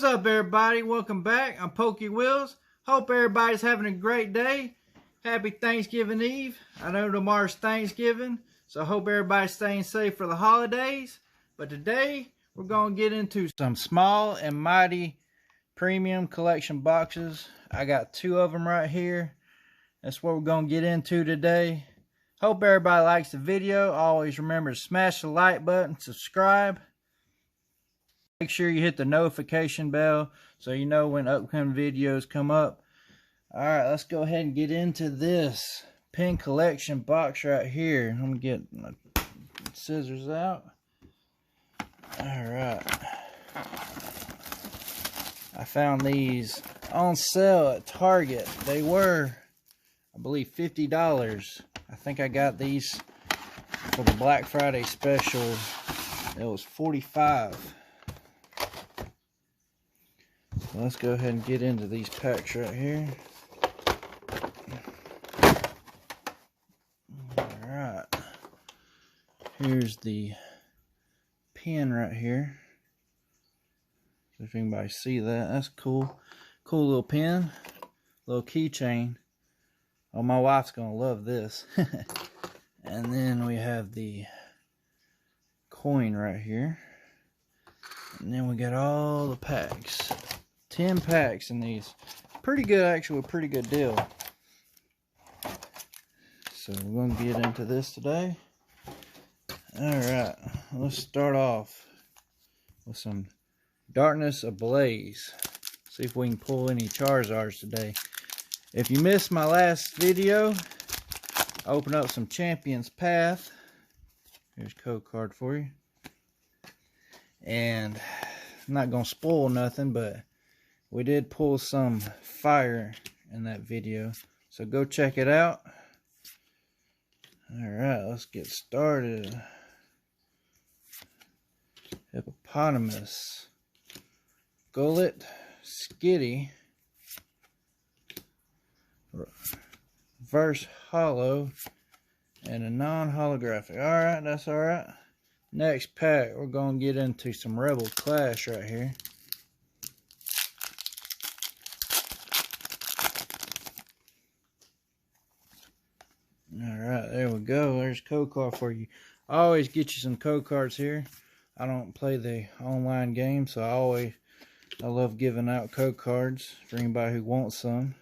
What's up, everybody? Welcome back. I'm Pokey Wills. Hope everybody's having a great day. Happy Thanksgiving Eve. I know tomorrow's Thanksgiving, so I hope everybody's staying safe for the holidays. But today, we're going to get into some small and mighty premium collection boxes. I got two of them right here. That's what we're going to get into today. Hope everybody likes the video. Always remember to smash the like button, subscribe. Make sure you hit the notification bell so you know when upcoming videos come up. Alright, let's go ahead and get into this pin collection box right here. I'm going to get my scissors out. Alright. I found these on sale at Target. They were, I believe, $50. I think I got these for the Black Friday special. It was $45. Let's go ahead and get into these packs right here. Alright. Here's the pin right here. So if anybody see that, that's cool. Cool little pin. Little keychain. Oh, my wife's gonna love this. And then we have the coin right here. And then we got all the packs. 10 packs in these. Pretty good, actually, a pretty good deal. So we're going to get into this today. Alright, let's start off with some Darkness Ablaze. See if we can pull any Charizards today. If you missed my last video, I opened up some Champions Path. Here's a code card for you. And I'm not going to spoil nothing, but we did pull some fire in that video, so go check it out. Alright, let's get started. Hippopotamus, Gullet, Skitty, Reverse Hollow, and a non-holographic. Alright, that's alright. Next pack, we're going to get into some Rebel Clash right here. Alright, there we go. There's a code card for you. I always get you some code cards here. I don't play the online game, so I love giving out code cards for anybody who wants some.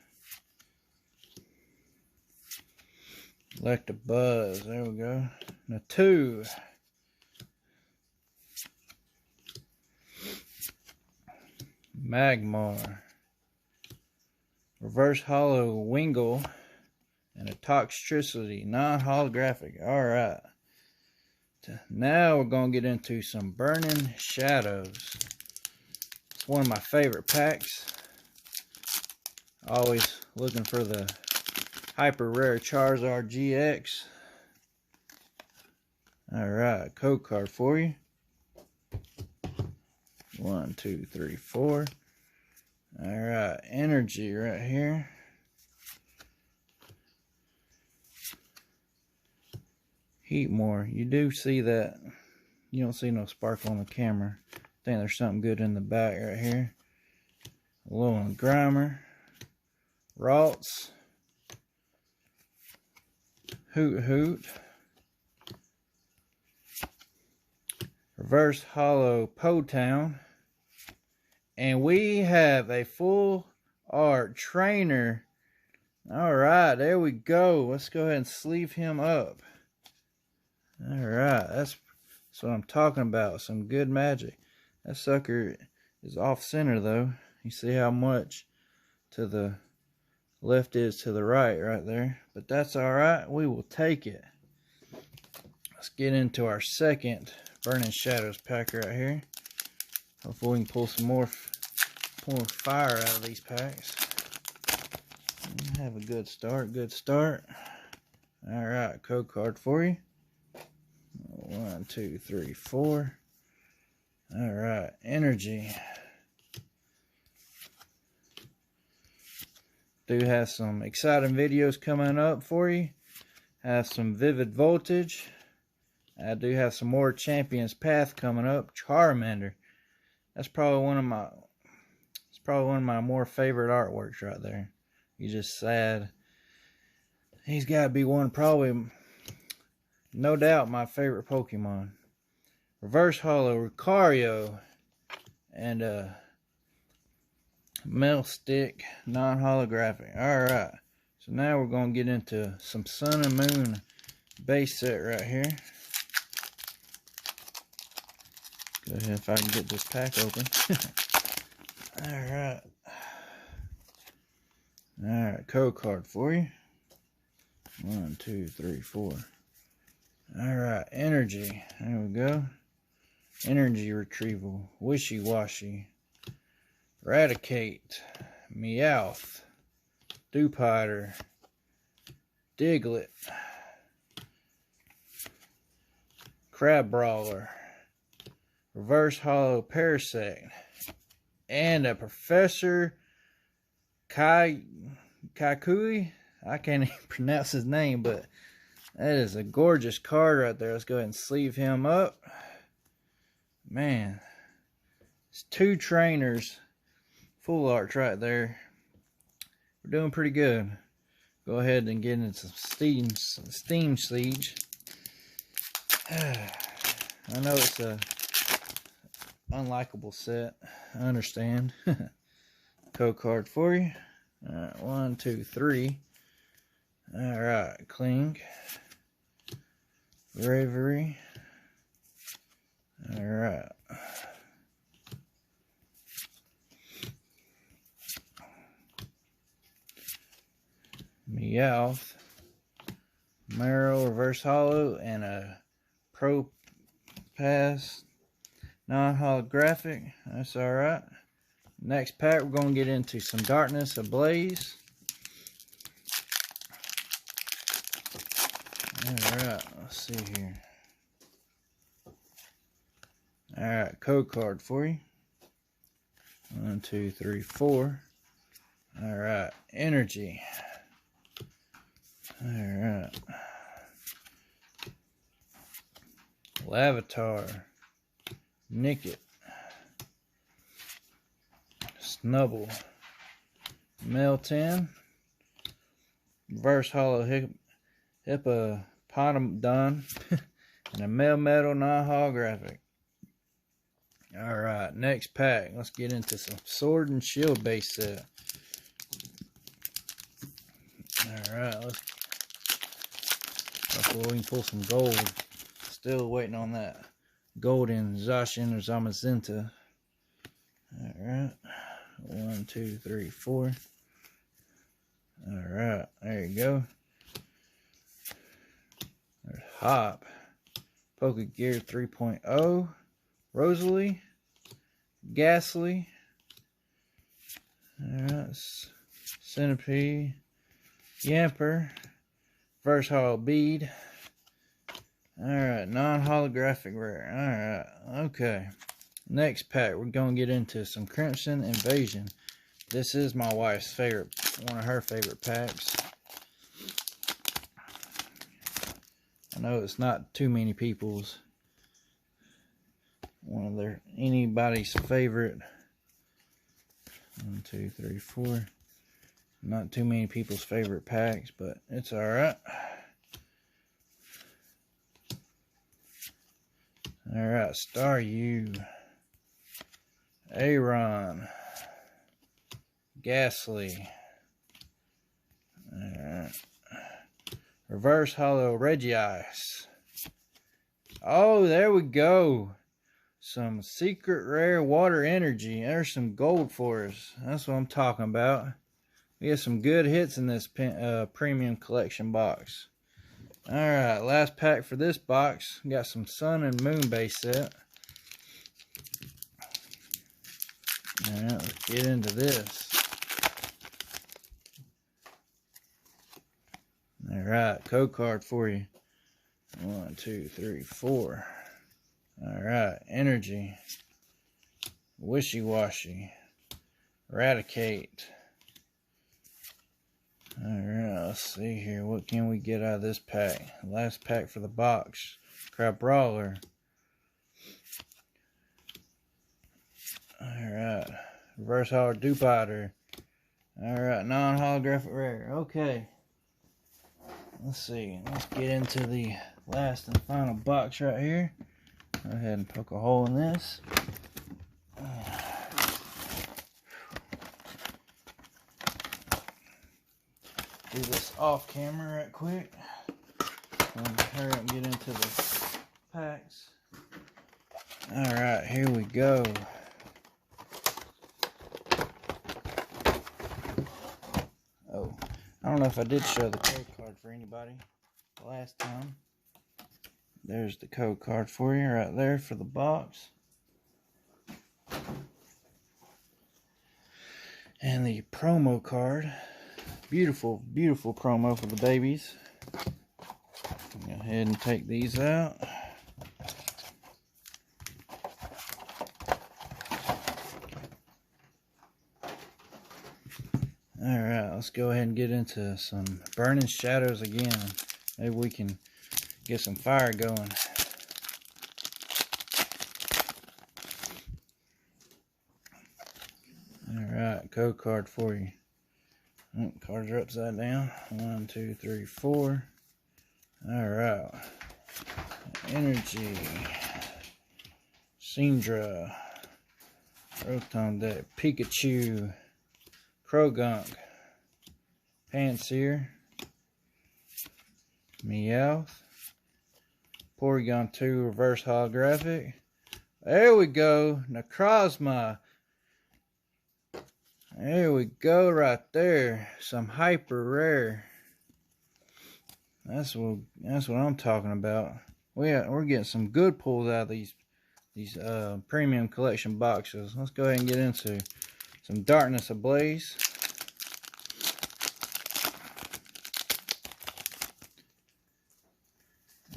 Electabuzz, there we go. Now 2. Magmar. Reverse Hollow Wingull. And a Toxtricity, non-holographic. Alright. Now we're going to get into some Burning Shadows. It's one of my favorite packs. Always looking for the hyper rare Charizard GX. Alright, code card for you. 1, 2, 3, 4. Alright, energy right here. Heatmore, you do see that. You don't see no sparkle on the camera. I think there's something good in the back right here. Alolan Grimer, Ralts, Hoot, Reverse Hollow Potown, and we have a full art trainer. Alright, there we go. Let's go ahead and sleeve him up. Alright, that's what I'm talking about. Some good magic. That sucker is off center though. You see how much to the left is to the right there. But that's alright. We will take it. Let's get into our second Burning Shadows pack right here. Hopefully we can pull some more fire out of these packs. Have a good start. Alright, code card for you. 1, 2, 3, 4. Alright, energy. Do have some exciting videos coming up for you. Have some Vivid Voltage. I do have some more Champions Path coming up. Charmander. That's probably one of probably one of my more favorite artworks right there. He's just sad. He's got to be one, probably, no doubt, my favorite Pokemon. Reverse Holo Lucario and Melstick non-holographic. Alright, so now we're going to get into some Sun and Moon base set right here. Go ahead if I can get this pack open. Alright. Alright, code card for you. 1, 2, 3, 4. Alright, energy. There we go. Energy retrieval. Wishy-washy. Eradicate. Meowth. Dewpider. Diglett. Crab Brawler. Reverse Holo Parasect. And a Professor Kaikui. I can't even pronounce his name, but that is a gorgeous card right there. Let's go ahead and sleeve him up. Man, it's 2 trainers. Full arts right there. We're doing pretty good. Go ahead and get into some Steam Siege. I know it's a unlikable set. I understand. Code card for you. Alright, 1, 2, 3. Alright, Kling. Bravery. Alright. Meowth. Marrow Reverse Holo and a Pro Pass non-holographic. That's alright. Next pack, we're going to get into some Darkness Ablaze. Alright, let's see here. Alright, code card for you. 1, 2, 3, 4. Alright, energy. Alright. Lavatar. Nickit. Snubble. Meltan. Reverse Holo Hippopotami and a Melmetal non-holographic. Alright, next pack. Let's get into some Sword and Shield base set. Alright, hopefully we can pull some gold. Still waiting on that golden Zacian or Zamazenta. Alright. 1, 2, 3, 4. Alright, there you go. There's Hop. Pokegear 3.0. Rosalie. Ghastly. Alright. Centipede. Yamper. Reverse Holo Bead. Alright, non-holographic rare. Alright, okay. Next pack, we're going to get into some Crimson Invasion. This is my wife's favorite, one of her favorite packs. I know it's not too many people's, anybody's favorite. 1, 2, 3, 4. Not too many people's favorite packs, but it's alright. Alright, Staryu. Aron. Ghastly. Alright. Reverse Holo Regice. Oh, there we go. Some secret rare water energy. There's some gold for us. That's what I'm talking about. We have some good hits in this premium collection box. Alright, last pack for this box. Got some Sun and Moon base set. Alright, let's get into this. Alright, code card for you. 1, 2, 3, 4. Alright, energy. Wishy-washy. Eradicate. Alright, let's see here. What can we get out of this pack? Last pack for the box. Crab Brawler. Alright. Reverse holo duplicator. Alright, non-holographic rare. Okay. Let's see. Let's get into the last and final box right here. Go ahead and poke a hole in this. Do this off camera right quick. Hurry up and get into the packs. Alright, here we go. Oh, I don't know if I did show the code card for anybody last time. There's the code card for you right there for the box. And the promo card. Beautiful, beautiful promo for the babies. Go ahead and take these out. Alright, let's go ahead and get into some Burning Shadows again. Maybe we can get some fire going. Alright, code card for you. Oh, cards are upside down. 1, 2, 3, 4. Alright. Energy. Syndra. Rotom Deck. Pikachu. Krogunk. Pansear. Meowth. Porygon 2 reverse holographic. There we go. Necrozma. There we go right there. Some hyper rare. That's what I'm talking about. We're getting some good pulls out of these premium collection boxes. Let's go ahead and get into some Darkness Ablaze.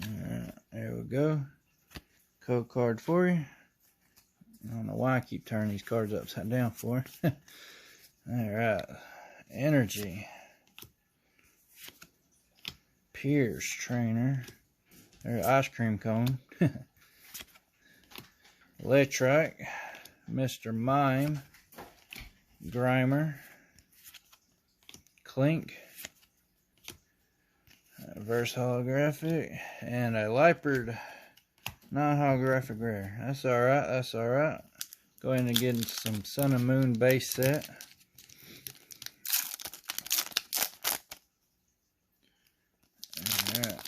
Alright, there we go. Code card for you. I don't know why I keep turning these cards upside down for. Alright. Energy. Pierce Trainer. There's ice cream cone. Electric. Mr. Mime. Grimer. Clink. Reverse holographic. And a Liepard non-holographic rare. That's alright, that's alright. Go ahead and get into some Sun and Moon base set. Alright.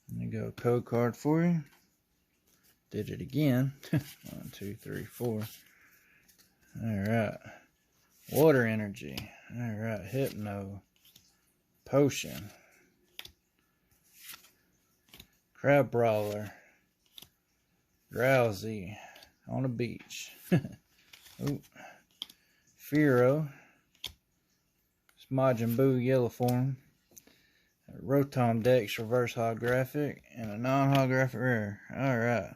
There you go, code card for you. Did it again. 1, 2, 3, 4. Alright. Water Energy. Alright, Hypno. Potion. Crab Brawler. Drowsy. On a beach. Ooh. Fearow. Majin Buu Yellow Form. Rotom Dex reverse holographic. And a non-holographic rare. Alright.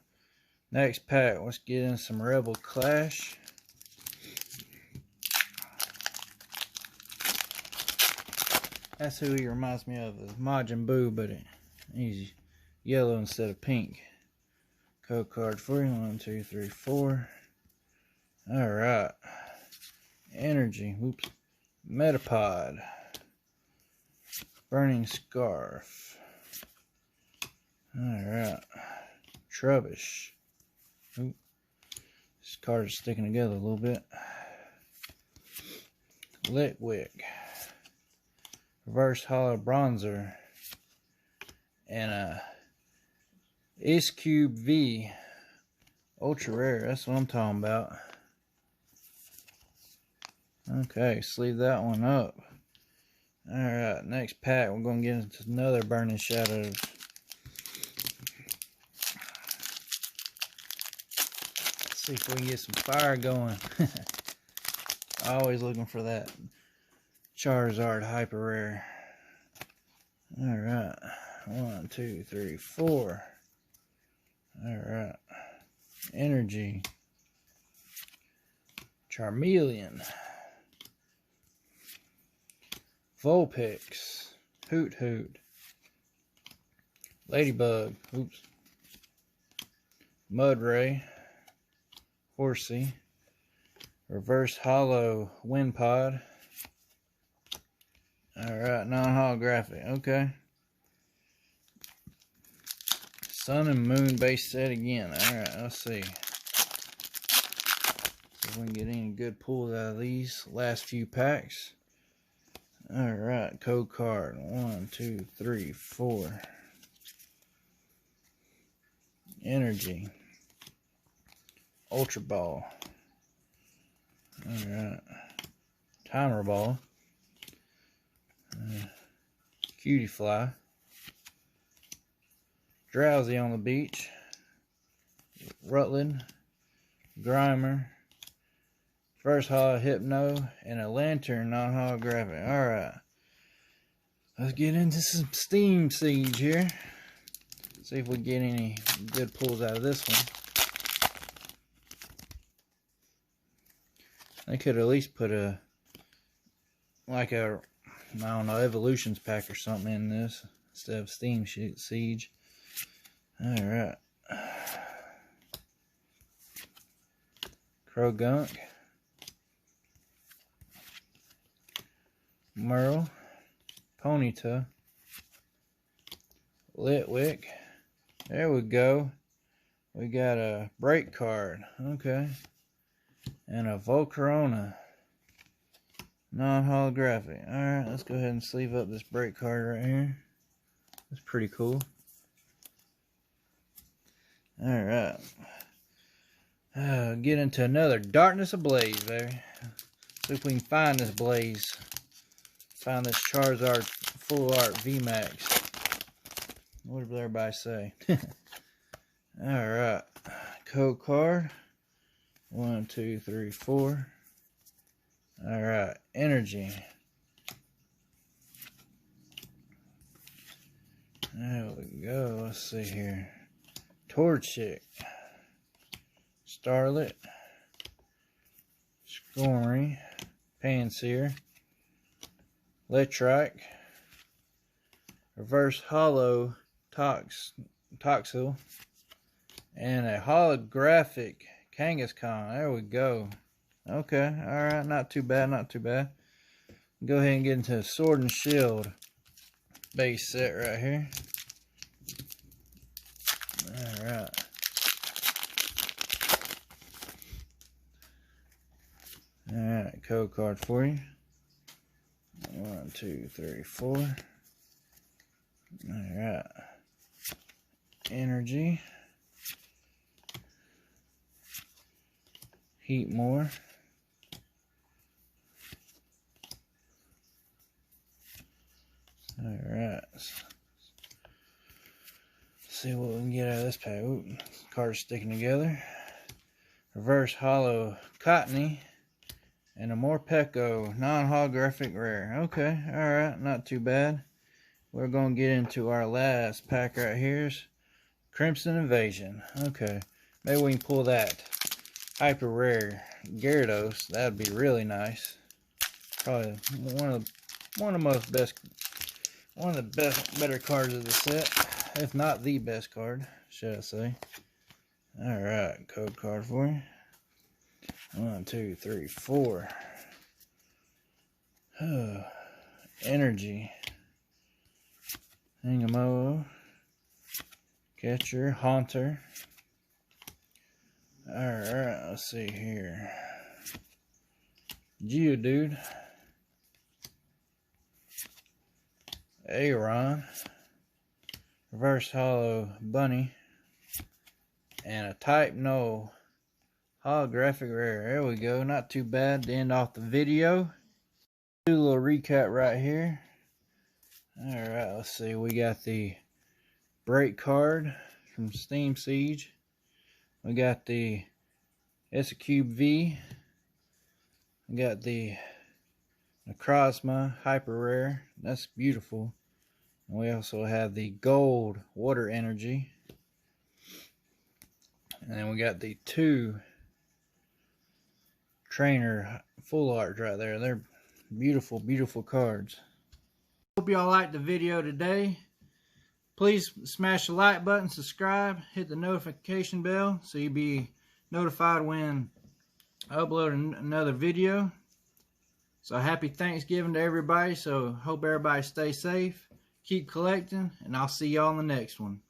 Next pack, let's get in some Rebel Clash. That's who he reminds me of, is Majin Buu, but he's yellow instead of pink. Code card for you. 1, 2, 3, 4. Alright. Energy. Whoops. Metapod. Burning Scarf. Alright. Trubbish. Oop. This card is sticking together a little bit. Litwick. Reverse Holo Bronzer. And a Ice Cube V. Ultra rare. That's what I'm talking about. Okay, sleeve that one up. Alright, next pack, we're going to get into another Burning Shadows. Let's see if we can get some fire going. Always looking for that Charizard hyper rare. Alright, 1, 2, 3, 4. Alright, Energy. Charmeleon. Vulpix. Hoot Hoot. Ladybug. Oops. Mudray. Horsey. Reverse hollow wind pod. Alright, non-holographic. Okay. Sun and moon base set again. Alright, let's see. See if we can get any good pulls out of these last few packs. Alright, code card. 1, 2, 3, 4. Energy. Ultra Ball. Alright. Timer Ball. Cutie Fly. Drowsy on the Beach. Rutland. Grimer. First Hollow Hypno. And a Lantern non-holographic. Alright. Let's get into some Steam Siege here. See if we get any good pulls out of this one. They could at least put a, like a, I don't know, Evolutions pack or something in this instead of Steam Siege. Alright. Croagunk. Merle. Ponyta. Litwick. There we go. We got a break card. Okay. And a Volcarona. Non-holographic. Alright, let's go ahead and sleeve up this break card right here. That's pretty cool. Alright. Get into another Darkness Ablaze, baby. See if we can find this Blaze. Find this Charizard Full Art VMAX. What did everybody say? Alright. Code card. 1, 2, 3, 4. Alright. Energy. There we go. Let's see here. Torchic. Starlet. Scoring. Panseer. Letrike. Reverse Hollow Toxel. And a holographic Kangaskhan. There we go. Okay, alright, not too bad, not too bad. Go ahead and get into a Sword and Shield base set right here. Alright. Alright, code card for you. 1, 2, 3, 4. Alright. Energy. Heatmore. Alright. See what we can get out of this pack. Ooh, cards sticking together. Reverse Hollow Cottony. And a Morpeko non-holographic rare. Okay, alright, not too bad. We're going to get into our last pack right here. Crimson Invasion. Okay, maybe we can pull that hyper rare Gyarados. That would be really nice. Probably one of the better cards of the set, if not the best card, should I say. Alright, code card for you. 1, 2, 3, 4. Energy. Hangamo. Catcher. Haunter. Alright, let's see here. Geodude. Aeron. Reverse Hollow Bunny. And a Type No holographic rare. There we go. Not too bad to end off the video. Do a little recap right here. Alright, let's see. We got the break card from Steam Siege. We got the S-Cube V. We got the Necrozma Hyper Rare. That's beautiful. And we also have the Gold Water Energy. And then we got the 2 Trainer Full Art right there. They're beautiful, beautiful cards. Hope y'all liked the video today. Please smash the like button, subscribe, hit the notification bell so you'll be notified when I upload another video. So happy Thanksgiving to everybody. So hope everybody stay safe, keep collecting, and I'll see y'all in the next one.